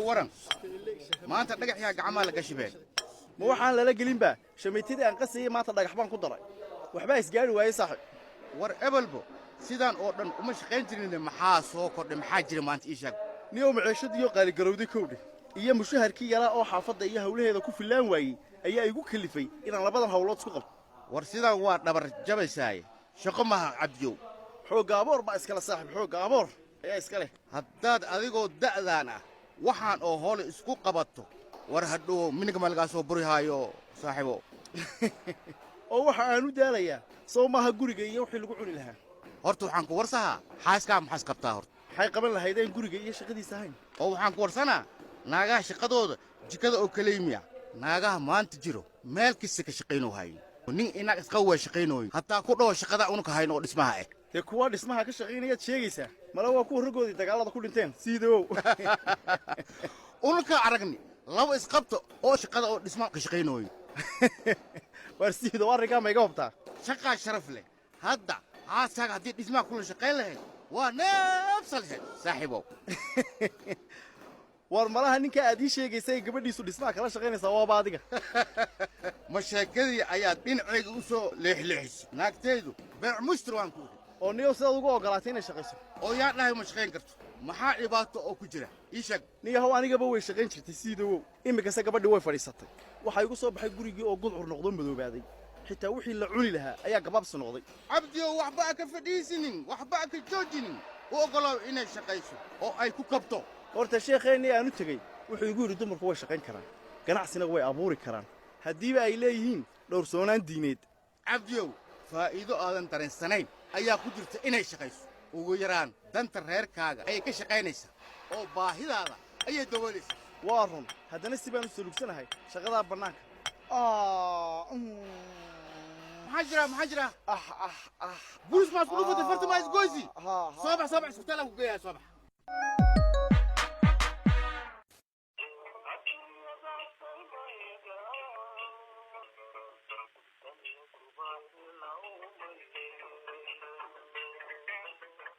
ورن ما أنت دقح يا جمال قشبين ما waxaan lala gelin ba shameetidii aan qasayay maanta dhagax baan ku daray waxba isgaari waayay saaxib war ebalbo sidaan oo dhan uma shaqayn jirin maxaa soo kordhay maxaa jira maanta ii sheeg niyo maciishad iyo qaali garowday kowdhe iyo mushaharkii yara oo xaafadda iyo hawlaheeda ku filaan waayay ayaa igu kalifay inaan labadan hawlood isku qabto war sidaan waa dhabar jabaysaay shaqo maha cabdiyow xoogga aboor baa iskala saaxib xoogga aboor ayaa iska leh haddaad adigoo da'daan ah waxaan oo hoole isku qabato war hadhow miniga ma lagaa soo burihaayo saaxiibo oo waxa aan u daalayaa soo maaha guriga iyo wixii lagu cuni lahaa horta waxaan ku warsahaa xaaskaa maxaas qabtaa horta maxay qaban lahaydeen guriga iyo shaqadiisa ahayn oo waxaan ku warsanaa naagaha shaqadooda jikada oo kaleemiya naagaha maanta jiro meel kasta ka shaqaynoo hayin nin inaag isqa waa shaqaynooyin hataa ku dhawo shaqada unuka hayn oo dhismaha ah dee kuwa dhismaha ka shaqaynayaad sheegaysaa mala waa kuwa raggoodii dagaalada ku dhinteen siidow unuka aragni laba isqabto oo shaqada oo dhismaha ka shaqaynooyin war siidow arrinkaa ma iga hubtaa shaqaa sharaf leh hadda haaskaaga haddii dhismaha kula shaqayn lahayd waa neefsa lahayd saaxiibow war malaha ninka aad ii sheegaysay gabadhiisu dhismaha kala shaqaynaysaa waaba adiga ma sheekadii ayaad dhinacayga u soo leexleexisay naagtaydu beec mushtar waan ku idhi oo niyow sidaad ugu ogolaatay inay shaqayso oo yaa dhahay ma shaqayn karto maxaa dhibaato oo ku jira ii sheeg niyahow anigaba way shaqayn jirtay siidowow iminkase gabadhii way fadhiisatay waxaa igu soo baxay gurigii oo gudcur noqdo madoobaaday xitaa wixii la cuni lahaa ayaa gabaabsi noqday cabdiyow waxba ka fadhiisinin waxba ka joojinin u ogolow inay shaqayso oo ay ku kabto horta sheekheennii aanu tegey wuxuu igu yidhi dumarku way shaqayn karaan ganacsina way abuuri karaan haddiiba ay leeyihiin dhowrsoonaan diineed cabdiyow faa'iido aadan dareensanayn ayaa ku jirta inay shaqayso ugu yaraan danta reerkaaga ayay ka shaqaynaysaa oo baahidaada ayay dawoolaysaa waa run haddana si baan u salugsanahay shaqadaa bannaanka maxaa jira bulis maad ku dhufatay fartama isgoysi soobax isbitaalaa ku geeyaa soobax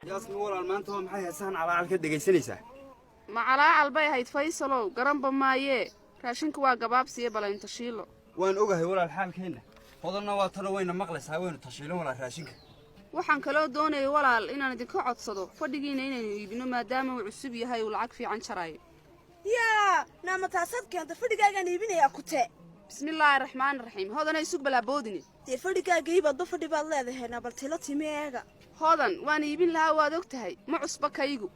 yaasmi walaal maanta waa maxay heesaan calaacal ka dhegaysanaysaa ma calaacal bay ahayd faysalow garanba maayee raashinku waa gabaabsiye balayn tashiilo waan ogahay walaal xaalkeenna hodanna waa talo wayna maqlaysaa waynu tashiilan walaal raashinka waxaan kaloo doonayay walaal inaan idinka codsado fadhigiina inaynu iibino maadaama uu cusub yahay uu lacag fiican jaraayo yaa naama taasaad keenta fadhigaagaan iibinayaa kutee bismillaahi raxmaani raxiim hodanay sug balaaboodine dee fadhigaaga iibadba fadhi baad leedahay bal tilo timi eega hodan waan iibin lahaa waad og tahay ma cusba kaygu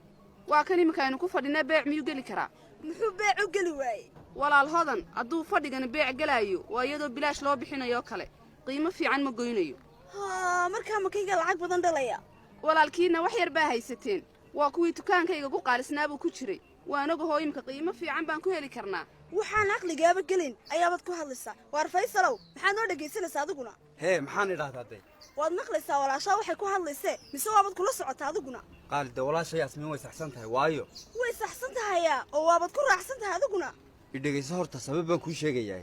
waa kan iminka aynu ku fadhinaa beec miyuu geli karaa muxuu beec u geli waayey walaal hodan hadduu fadhigani beec gelaayo waa iyadoo bilaash loo bixinayoo kale qiimo fiican ma goynayo haa markaa makayga lacag badan dhalaya walaalkiina wax yar baa haysateen waa kuwii dukaankayga ku qaalisnaa buu ku jiray waan ogahoo imika qiimo fiican baan ku heli karnaa waxaan aqligaaba gelin ayaabaad ku hadlaysaa waar faysalow maxaad noo dhegaysanaysaa adiguna hee maxaan idhahdaa dee waad maqlaysaa walaashaa waxay ku hadlaysee mise waabad kula socotaa adiguna qaalide walaasha yaasmiin way saxsan tahay waayo way saxsan tahayaa oo waabad ku raacsan tahay adiguna idhegayso horta sabab baan kuu sheegayaa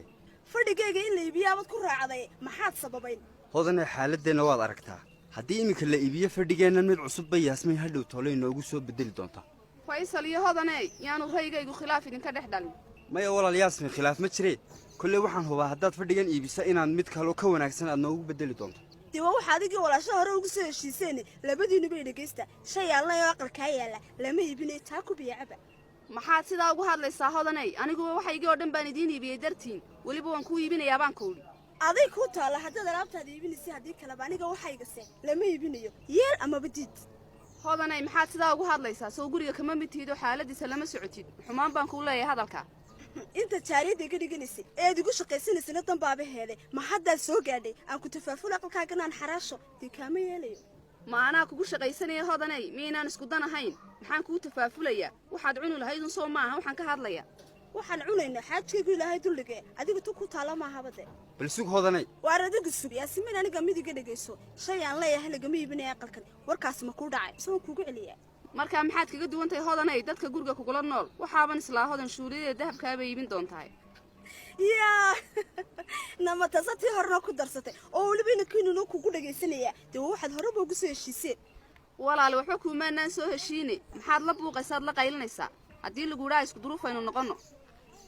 fadhigayga in la iibiyaabad ku raacday maxaad sababayn hodanee xaaladdeenna waad aragtaa haddii iminka la iibiyo fadhigeennan mid cusub bay yaasmiin hadhow tole inoogu soo beddeli doontaa faysal iyo hodaney yaanu raygaygu khilaaf idinka dhex dhalin maya walaal yaasmiin khilaaf ma jiree kolley waxaan hubaa haddaad fadhigan iibisa inaad mid kaloo ka wanaagsan aad noogu beddeli doonto dee waa waxa adigii walaasha hore ugu soo heshiiseen labadiinu bay dhegaysta shay yaalnay oo aqalkaa yaalla lama iibinay taa ku biyacaba maxaad sidaa ugu hadlaysaa hodaney aniguba waxaygii oo dhan baan idiin iibiyey dartiin weliba waan kuu iibinayaa baan kuudhi aday kuu taalla haddaad alaabtaada iibinaysay haddii kaleba aniga waxaygase lama iibinayo yeel amaba diid hodaney maxaad sidaa ugu hadlaysaa soo guriga kama mid tihid oo xaaladiisa lama socotid xumaan baan kuu leeyahay hadalka inta jaariyadda iga dhiganaysay eed igu shaqaysanaysana danbaaba heeday ma haddaad soo gaadhay aan ku tafaaful aqalkaaganaan xaraasho dee kaama yeelayo ma anaa kugu shaqaysanaya hodaney miyaynaan isku dan ahayn maxaan kuu tafaafulayaa waxaad cuni lahaydun soo maaha waxaan ka hadlayaa waxaan cunaynaa xaajkaygu ilaahay duldhigee adiga tu ku taalla maahabade bal sug hodanay waar adigu sug yaasimin aniga mid iga dhegayso shay aan leeyahay lagama iibinaya aqalkan warkaas ma kuu dhacay isagoo kuugu celiyaa markaa maxaad kaga duwan tahay hodanay dadka guriga kugula nool waxaaban islaa hodan shuuliyadeeda dahabkaabay iibin doontahay yaa nama tasatii horena ku darsatay oo weliba inankiinuna kugu dhagaysanayaa dee waxaad horeba ugu soo heshiiseen walaal waxba kuumaanaan soo heshiine maxaad la buuqaysaad la qaylinaysaa haddii lagu idhaa isku duruuf aynu noqonno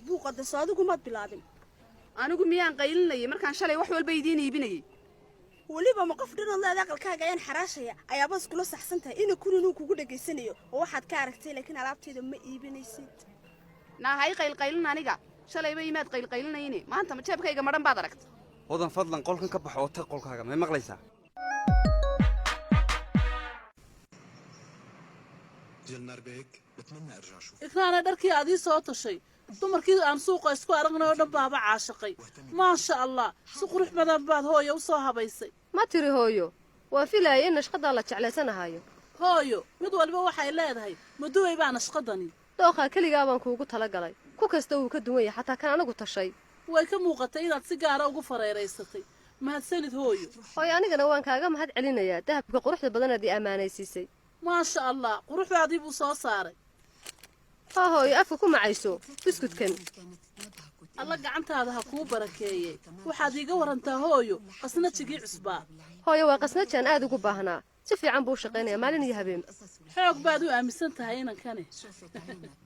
buuqada soo adigu maad bilaabin anigu miyaan qaylinayay markaan shalay wax walba idiin iibinayay weliba ma qof dhinaad leeda aqalkaaga ayaan xaraashaya ayaaba iskula saxsan tahay ina kun inuu kugu dhegaysanayo oo waxaad ka aragtay laakiin alaabteeda ma iibinaysid naahay qaylqaylin aniga shalayba imaad qaylqaylinayne maanta ma jeebkayga madhan baad aragta hodan fadlan qolkan ka baxo oo tag qolkaaga may maqlaysaa ikraana dharkii aad ii soo tashay dumarkii aan suuqa isku aragnay oo dhan baaba caashaqay maasha allah si qurux badan baad hooyo u soo habaysay ma tiri hooyo waan filaayay in nashqadaa la jeclaysanahayo hooyo mid walba waxay leedahay maduway baa nashqadani dooqaa keligaa baan kuugu tala galay ku kasta wuu ka duwan yahay xataa kan anagu tashay way ka muuqatay inaad si gaara ugu fareeraysatay mahadsanid hooyo hooyo anigana waan kaaga mahad celinayaa dahabka quruxda badanaad ii ammaanaysiisay maasha allah quruxdaadii buu soo saaray haa hooyo afka ku macayso biskudkan alla gacantaada ha kuu barakeeyey waxaad iiga warantaa hooyo qasnajigii cusbaa hooyo waa qasnajaan aad ugu baahnaa si fiican buu u shaqaynayaa maalin iyo habeen xoog baad u aaminsan tahay inankani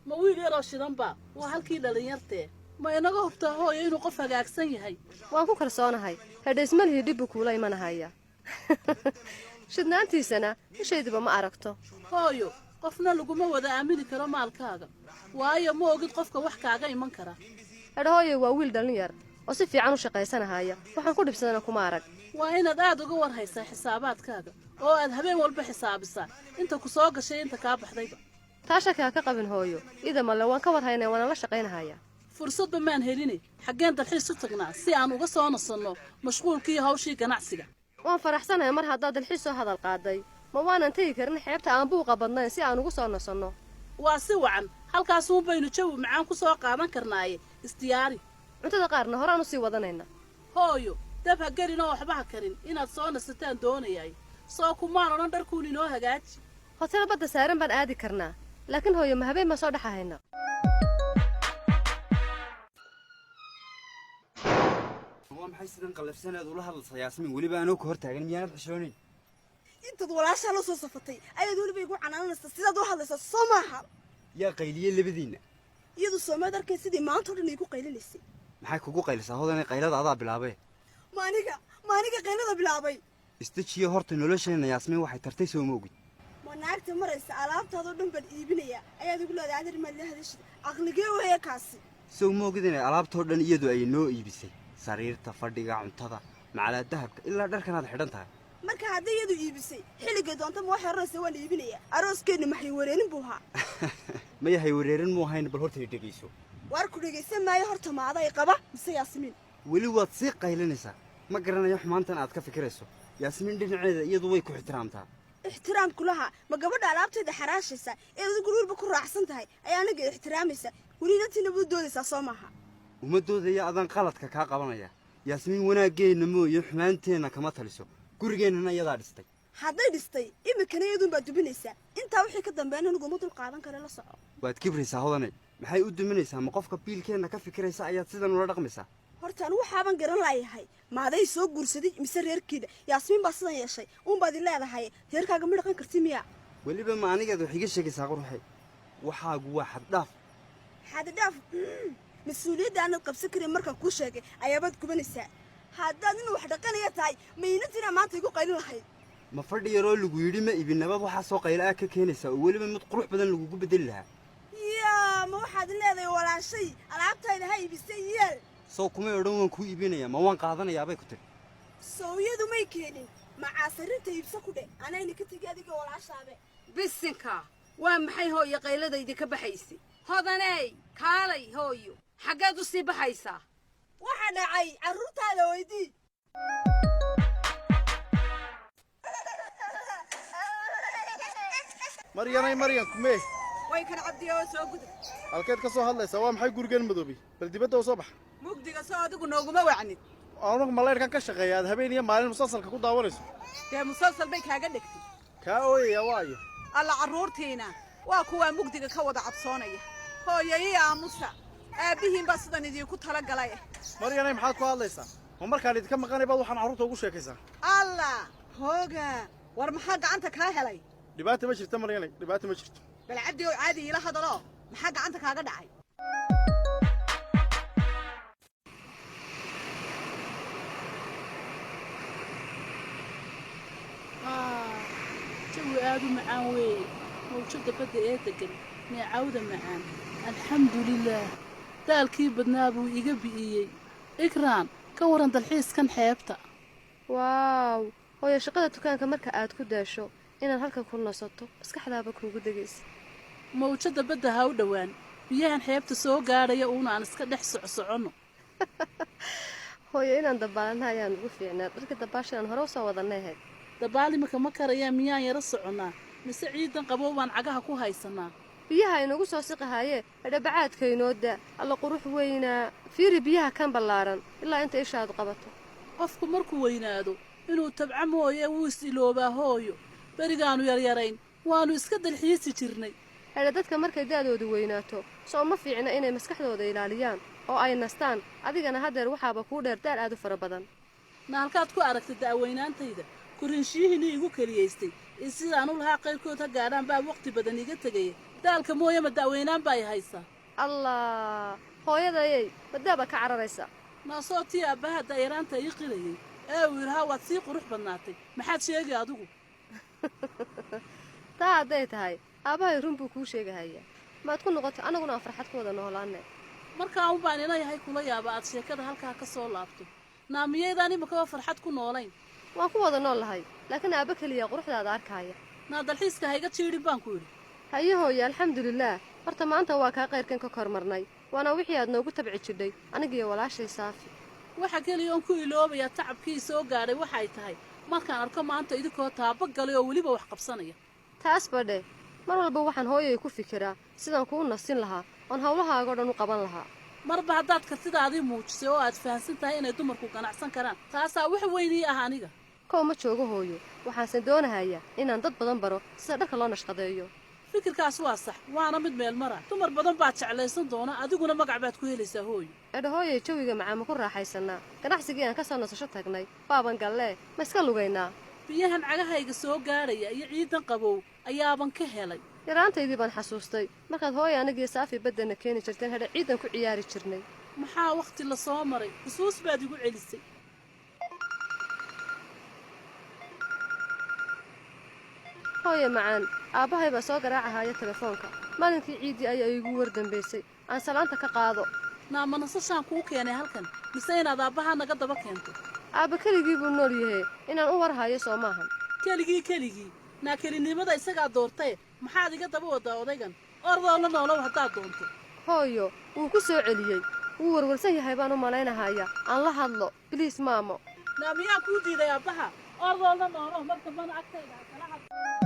ma wiil yaroo shidanba waa halkii dhallinyartee ma inaga hubtaa hooyo inuu qof hagaagsan yahay waan ku kalsoonahay hadhaysmalihii dhibbu kuula imanahaya shidnaantiisana ishayduba ma aragto hooyo qofna laguma wada aamini karo maalkaaga waayo ma ogid qofka wax kaaga iman kara hedha hooyo waa wiil dhallinyar oo si fiican u shaqaysanahaya waxaan ku dhibsadana kuma arag waa inaad aad uga war haysaa xisaabaadkaaga oo aad habeen walba xisaabisaa inta ku soo gashay inta kaa baxdayba taa shaki ha ka qabin hooyo idamalle waan ka war haynaya waana la shaqaynahaya fursadba maan heline xaggeen dalxiis u tagnaa si aan uga soo nasanno mashquulkii hawshii ganacsiga waan faraxsanahay mar haddaad dalxiis soo hadal qaaday ma waanan tegi karin xeebta aan buuqa badnayn si aan ugu soo nasanno waa si wacan halkaasuun baynu jawi macaan ku soo qaadan karnaaye isdiyaari cuntada qaarna horaan u sii wadanayna hooyo dab ha gelin oo waxba ha karin inaad soo nasataan doonayay soo kumaan odhan dharkuun inoo hagaaji hotel badda saaran baan aadi karnaa laakiin hooyo ma habeen baan soo dhexahayna waa maxay sidan qalafsanaad ula hadlaysaa yaasmiin weliba anoo ka hor taagan miyaanad xishoonayn intaad walaashaa la soo safatay ayaad weliba igu canaanaysaa sidaad u hadlaysaa soo maaha yaa qayliyey labadiinna iyadu soomaad arkay sidii maanta o dhan igu qaylinaysay maxay kugu qaylisaa hodanay qaylada adaa bilaabee ma aniga qaylada bilaabay istajiyo horta nolosheenna yaasmiin waxay tartay soo ma ogid ma naagta maraysa alaabtaadoo dhan baan iibinayaa ayaad igu leedahay adir maad la hadashid caqligee weeye kaasi sow ma ogid inay alaabtoo dhan iyadu ay noo iibisay sariirta fadhiga cuntada macalaa dahabka ilaa dharkanaad xidhan tahay marka hadday iyadu iibisay xilligay doonta ma waxay odhanaysa waan iibinayaa arooskeenna maxay wareerin buu ahaa mayahay wareerin muu ahayn bal horta dhegayso waar ku dhegaysan maayo horta ma aday qaba mise yaasmiin weli waad sii qaylinaysaa ma garanayo xumaantan aad ka fikirayso yaasmiin dhinaceeda iyadu way ku ixtiraamtaa ixtiraamku laha ma gabadha alaabteeda xaraashaysa ee adigu weliba ku raacsan tahay ayaa anaga ixtiraamaysa weliinantiina buu doodaysaa soo maaha uma doodaya adaan qaladka kaa qabanaya yaasmiin wanaaggeenna mooyo xumaanteenna kama taliso gurigeennana iyadaa dhistay hadday dhistay imikana iyaduunbaad dubinaysaa intaa wixii ka dambeeyna aniguma dul qaadan kare la soco waad kibraysaa hodanay maxay u duminaysaa ma qofka biilkeenna ka fikiraysa ayaad sidan ula dhaqmaysaa horta anigu waxaaban garan laayahay maaday soo guursaday mise reerkiida yaasmiin baa sidan yeeshay uunbaad i leedahay reerkaaga ma dhaqan karti miyaa weliba ma anigeed wax iga sheegaysaa quruxay waxaagu waa xaddhaaf xaddhaaf mas-uuliyadda aanad qabsan karin markaan kuu sheegay ayaabaad gubanaysaa haddaad nin wax dhaqanaya tahay maynantiina maanta igu qaylin lahayd ma fadhi yaroo lagu yidhi ma ibin nabad waxaa soo qayla ah ka keenaysaa oo weliba mid qurux badan lagugu beddeli lahaa yaa ma waxaad leedahay walaashay alaabtayda ha iibisay yeel sow kumay odhan waan kuu iibinayaa ma waan qaadanayaabay ku tiri soowyadu may keenin macaasarinta iibsa ku dheh anayna ka tegi adiga walaashaabe bisinka waa maxay hooyo qayladaydi ka baxaysay hodaney kaalay hooyo xaggeed u sii baxaysaa waxaa dhacay carruurtaada weydii maryan kumee way kan cabdiyo soo gudub halkeed ka soo hadlaysaa waa maxay gurigeen madoobay bal dibadda u soo bax mugdiga soo adigu nooguma wacnid anugu malaydhkan ka shaqeeya aad habeen iyo maalin musalsalka ku daawanayso dee musalsal bay kaaga dhegtay kaa ooyaya waayo alla carruurtiina waa kuwaa mugdiga ka wada cabsoonaya hooyo ii aamusa aabbihiin baa sidan idiinku tala galay maryanay maxaad ku hadlaysaa ma markaan idinka maqanay baad waxaan carruurta ugu sheekaysaa alla hooga war maxaa gacanta kaa helay dhibaata ma jirto maryanay dhibaata ma jirto bal cabdi oo caadi ila hadalo maxaa gacanta kaaga dhacay jawi aad u macaan weeye mawjadda badda ee deggan neecawda macaan alxamdulilaah daalkii badnaa buu iga bi'iyey ikraan ka waran dalxiiskan xeebta waaw hooyo shaqada dukaanka marka aad ku daasho inaad halkan ku nasato maskaxdaaba kuugu degaysa mawjadda badda ha u dhowaan biyahan xeebta soo gaadhaya uuna aan iska dhex socsoconno hooyo inaan dabaalana ayaan ugu fiicnaa dharka dabaasha aan hore u soo wadanay ahayd dabaal imika ma karayaa miyaan yaro soconnaa mise ciidan qabow baan cagaha ku haysannaa biyaha inagu soo siqahaayee edhabacaadkaynoo daa alla qurux weynaa fiiri biyaha kan ballaaran ilaa inta ishaadu qabato qofku markuu weynaado inuu tabca mooye wuu is-iloobaa hooyo berigaannu yaryarayn waannu iska dalxiisi jirnay hedha dadka markay da'doodu weynaato soo ma fiicna inay maskaxdooda ilaaliyaan oo ay nastaan adigana haddeer waxaaba kuu dheer daal aad u fara badan naalkaad ku aragtay da'weynaantayda kurinshiyihiinii igu keliyaystay ee sidaan u lahaa qayrkood ha gaadhaan baa waqti badan iga tegaya daalka mooye ma da'weynaan baa i haysaa allah hooyadayay madaaba ka cararaysa naasoo tii aabbaha da'yaraanta ii qilayay ee uu yidhahaa waad sii qurux badnaatay maxaad sheegi adigu taa hadday tahay aabbahay run buu kuu sheegahayaa maad ku noqoto annaguna aan farxad ku wada noolaanne markaa un baan ina yahay kula yaaba aad sheekada halkaa ka soo laabto naamiyaydaan imakaba farxad ku noolayn waan ku wada nool lahay laakiin aabba keliya quruxdaada arkaaya naa dalxiiska hayga jiidhin baan ku yidhi haye hooye alxamdulilaah horta maanta waa kaa qayrkan ka kor marnay waana wixii aad noogu tabci jidhay anigiyo walaashay saafi waxa keliya oon ku iloobayaa tacabkii soo gaadhay waxay tahay markaan arko maanta idinkoo taaba galay oo weliba wax qabsanaya taas badhe mar walba waxaan hooyay ku fikiraa sidaan kuu nasin lahaa oon hawlahaagoo dhan u qaban lahaa marba haddaad kartidaadii muujisay oo aad fahamsan tahay inay dumarku ganacsan karaan taasaa wax weynii ah aniga kow ma joogo hooyo waxaanse doonahayaa inaan dad badan baro sida dharka loo nashqadeeyo fikirkaas waa sax waana mid meel mara dumar badan baad jeclaysan doona adiguna magac baad ku helaysaa hooyo edha hooyay jawiga macaa ma ku raaxaysannaa ganacsigii aan ka soo nasasho tagnay baaban gallee ma iska lugaynaa biyahan cagahayga soo gaadhaya iyo ciidan qabow ayaaban ka helay yaraantaydii baan xasuustay markaad hooya anagii saafi baddana keeni jirteen hedha ciidan ku ciyaari jirnay maxaa wakhti la soo maray xusuus baad igu celisay hooye macaan aabbahay baa soo garaacahaaya telefoonka maalinkii ciiddii ayaa iigu wardambaysay aan salaanta ka qaado naama nasashaan kuu keenay halkan mise inaad aabbahaa naga daba keento aabba keligii buu nool yahe inaan u warhayo soo maahan keligii naa kelinimada isagaa doortae maxaad iga daba waddaa odaygan ordoo la noolow haddaad doonto hooyo wuu ku soo celiyey wuu warwarsan yahay baan u malaynahayaa aan la hadlo biliis maamo naa miyaan kuu diiday aabbaha ordoo la noolow marka mana agtayda kala hadlo